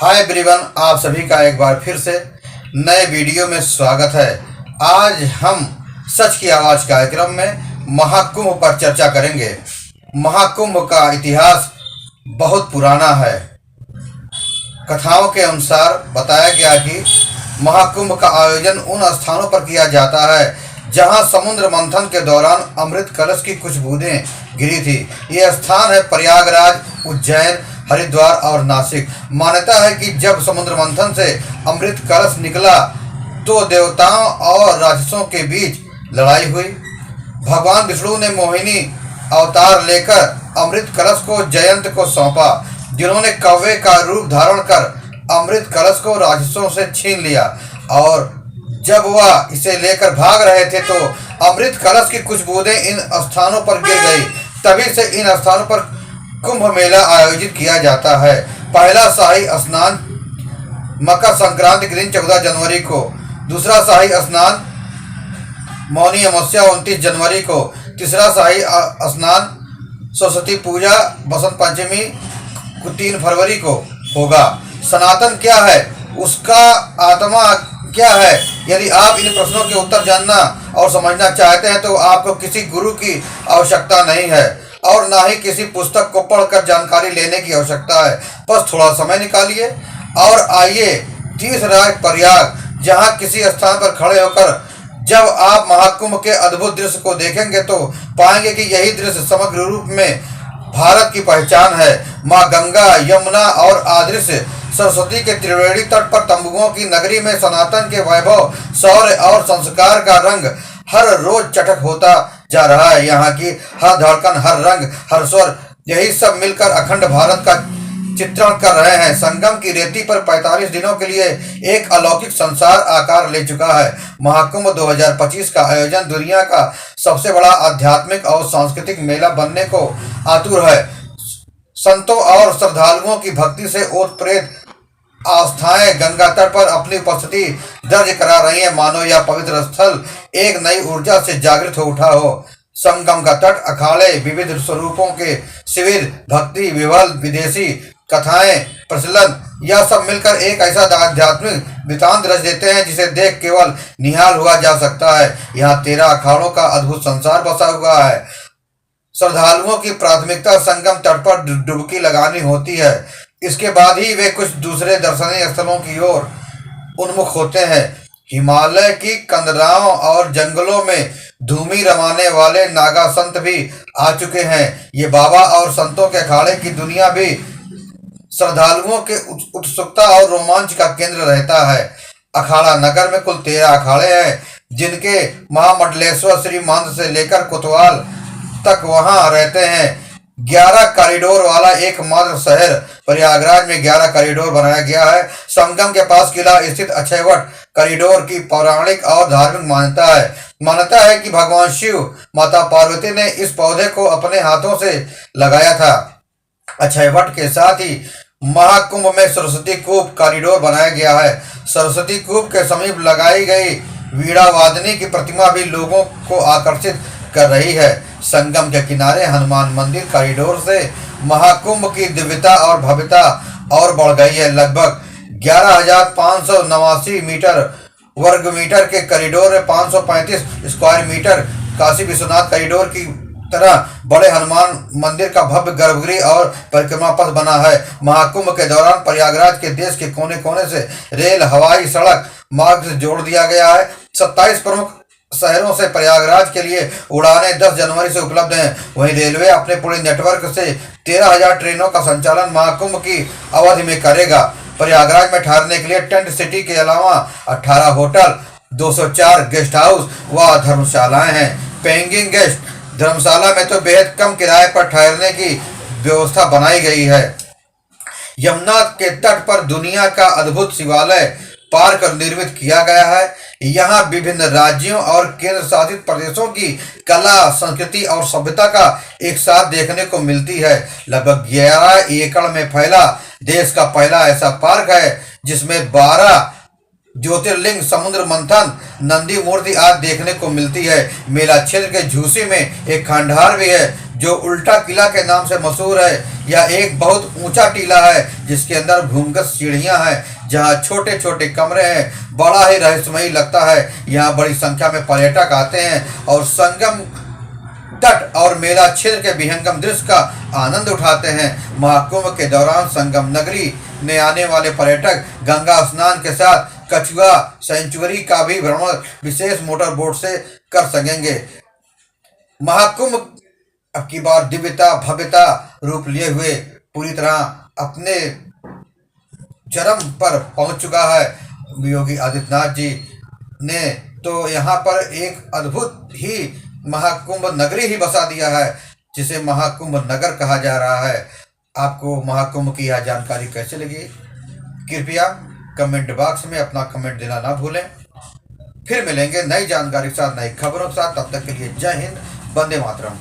Hi everyone, आप सभी का एक बार फिर से नए वीडियो में स्वागत है। आज हम सच की आवाज़ कार्यक्रम में महाकुंभ पर चर्चा करेंगे। महाकुंभ का इतिहास बहुत पुराना है। कथाओं के अनुसार बताया गया कि महाकुंभ का आयोजन उन स्थानों पर किया जाता है जहां समुद्र मंथन के दौरान अमृत कलश की कुछ बूंदें गिरी थी। ये स्थान है प्रयागराज, उज्जैन, हरिद्वार और नासिक। मान्यता है कि जब समुद्र मंथन से अमृत कलश निकला तो देवताओं और राक्षसों के बीच लड़ाई हुई। भगवान विष्णु ने मोहिनी अवतार लेकर अमृत कलश को जयंत को सौंपा, जिन्होंने कौवे का रूप धारण कर अमृत कलश को राक्षसों से छीन लिया। और जब वह इसे लेकर भाग रहे थे तो अमृत कलश की कुछ बूंदें इन स्थानों पर गिर गई। तभी से इन स्थानों पर कुंभ मेला आयोजित किया जाता है। पहला शाही स्नान मकर संक्रांति के दिन 14 जनवरी को, दूसरा शाही स्नान मौनी अमावस्या 29 जनवरी को, तीसरा शाही स्नान सरस्वती पूजा बसंत पंचमी 3 फरवरी को होगा। सनातन क्या है, उसका आत्मा क्या है? यदि आप इन प्रश्नों के उत्तर जानना और समझना चाहते हैं तो आपको किसी गुरु की आवश्यकता नहीं है और ना ही किसी पुस्तक को पढ़कर जानकारी लेने की आवश्यकता है। बस थोड़ा समय निकालिए और आइए तीर्थराज प्रयाग, जहां किसी स्थान पर खड़े होकर जब आप महाकुंभ के अद्भुत दृश्य को देखेंगे तो पाएंगे कि यही दृश्य समग्र रूप में भारत की पहचान है। माँ गंगा, यमुना और आदृश्य सरस्वती के त्रिवेणी तट पर तंबुओं की नगरी में सनातन के वैभव, शौर्य और संस्कार का रंग हर रोज चटक होता जा रहा है। यहाँ की हर धड़कन, हर रंग, हर स्वर, यही सब मिलकर अखंड भारत का चित्रण कर रहे हैं। संगम की रेती पर 45 दिनों के लिए एक अलौकिक संसार आकार ले चुका है। महाकुंभ 2025 का आयोजन दुनिया का सबसे बड़ा आध्यात्मिक और सांस्कृतिक मेला बनने को आतुर है। संतों और श्रद्धालुओं की भक्ति से ओतप्रोत आस्थाएं गंगा तट पर अपनी उपस्थिति दर्ज करा रही है, मानो यह पवित्र स्थल एक नई ऊर्जा से जागृत हो उठा हो। संगम का तट, अखाड़े, विविध स्वरूपों के शिविर, भक्ति विह्वल, विदेशी कथाएं, प्रचलन, यह सब मिलकर एक ऐसा आध्यात्मिक वृतांत रच देते हैं जिसे देख केवल निहाल हुआ जा सकता है। यहाँ 13 अखाड़ों का अद्भुत संसार बसा हुआ है। श्रद्धालुओं की प्राथमिकता संगम तट पर डुबकी लगानी होती है। इसके बाद ही वे कुछ दूसरे दर्शनीय स्थलों की ओर उन्मुख होते हैं। हिमालय की कंदराओं और जंगलों में धूमी रमाने वाले नागा संत भी आ चुके हैं। ये बाबा और संतों के अखाड़े की दुनिया भी श्रद्धालुओं के उत्सुकता और रोमांच का केंद्र रहता है। अखाड़ा नगर में कुल 13 अखाड़े हैं, जिनके महामंडलेश्वर श्री महंत से लेकर कोतवाल तक वहां रहते हैं। 11 कॉरिडोर वाला एकमात्र शहर प्रयागराज में 11 कॉरिडोर बनाया गया है। संगम के पास किला स्थित अक्षयवट कॉरिडोर की पौराणिक और धार्मिक मान्यता है। मान्यता है कि भगवान शिव, माता पार्वती ने इस पौधे को अपने हाथों से लगाया था। अक्षयवट के साथ ही महाकुंभ में सरस्वती कूप कॉरिडोर बनाया गया है। सरस्वती कूप के समीप लगाई गई वीणा वादनी की प्रतिमा भी लोगों को आकर्षित कर रही है। संगम के किनारे हनुमान मंदिर कॉरिडोर से महाकुंभ की दिव्यता और भव्यता और बढ़ गई है। लगभग 11,589 मीटर वर्ग मीटर के कॉरिडोर में 535 square metre Kashi Vishwanath corridor की तरह बड़े हनुमान मंदिर का भव्य गर्भगृह और परिक्रमा पथ बना है। महाकुंभ के दौरान प्रयागराज के देश के कोने कोने से रेल, हवाई, सड़क मार्ग से जोड़ दिया गया है। 27 प्रमुख शहरों से प्रयागराज के लिए उड़ानें 10 जनवरी से उपलब्ध हैं। वहीं रेलवे अपने पूरे नेटवर्क से 13,000 ट्रेनों का संचालन महाकुंभ की अवधि में करेगा। प्रयागराज में ठहरने के लिए टेंट सिटी के अलावा 18 होटल, 204 गेस्ट हाउस व धर्मशालाएं हैं। पेइंग गेस्ट धर्मशाला में तो बेहद कम किराए पर ठहरने की व्यवस्था बनाई गई है। यमुना के तट पर दुनिया का अद्भुत शिवालय पार्क निर्मित किया गया है। यहाँ विभिन्न राज्यों और केंद्र शासित प्रदेशों की कला, संस्कृति और सभ्यता का एक साथ देखने को मिलती है। लगभग 11 एकड़ में फैला देश का पहला ऐसा पार्क है जिसमें 12 ज्योतिर्लिंग, समुद्र मंथन, नंदी मूर्ति आदि देखने को मिलती है। मेला क्षेत्र के झूसी में एक खंडहर भी है जो उल्टा किला के नाम से मशहूर है। यह एक बहुत ऊंचा टीला है जिसके अंदर भूमिगत सीढ़ियां हैं जहां छोटे छोटे कमरे हैं। बड़ा ही रहस्यमयी लगता है। यहाँ बड़ी संख्या में पर्यटक आते हैं और संगम तट और मेला क्षेत्र के विहंगम दृश्य का आनंद उठाते हैं। महाकुंभ के दौरान संगम नगरी में आने वाले पर्यटक गंगा स्नान के साथ कछुआ सेंचुरी का भी भ्रमण विशेष मोटर बोट से कर सकेंगे। महाकुंभ अब की बार दिव्यता भव्यता रूप लिए हुए पूरी तरह अपने चरम पर पहुंच चुका है। योगी आदित्यनाथ जी ने तो यहाँ पर एक अद्भुत ही महाकुंभ नगरी ही बसा दिया है जिसे महाकुंभ नगर कहा जा रहा है। आपको महाकुंभ की यह जानकारी कैसे लगी? कृपया कमेंट बॉक्स में अपना कमेंट देना ना भूलें। फिर मिलेंगे नई जानकारी के साथ, नई खबरों के साथ। तब तक के लिए जय हिंद, वंदे मातरम।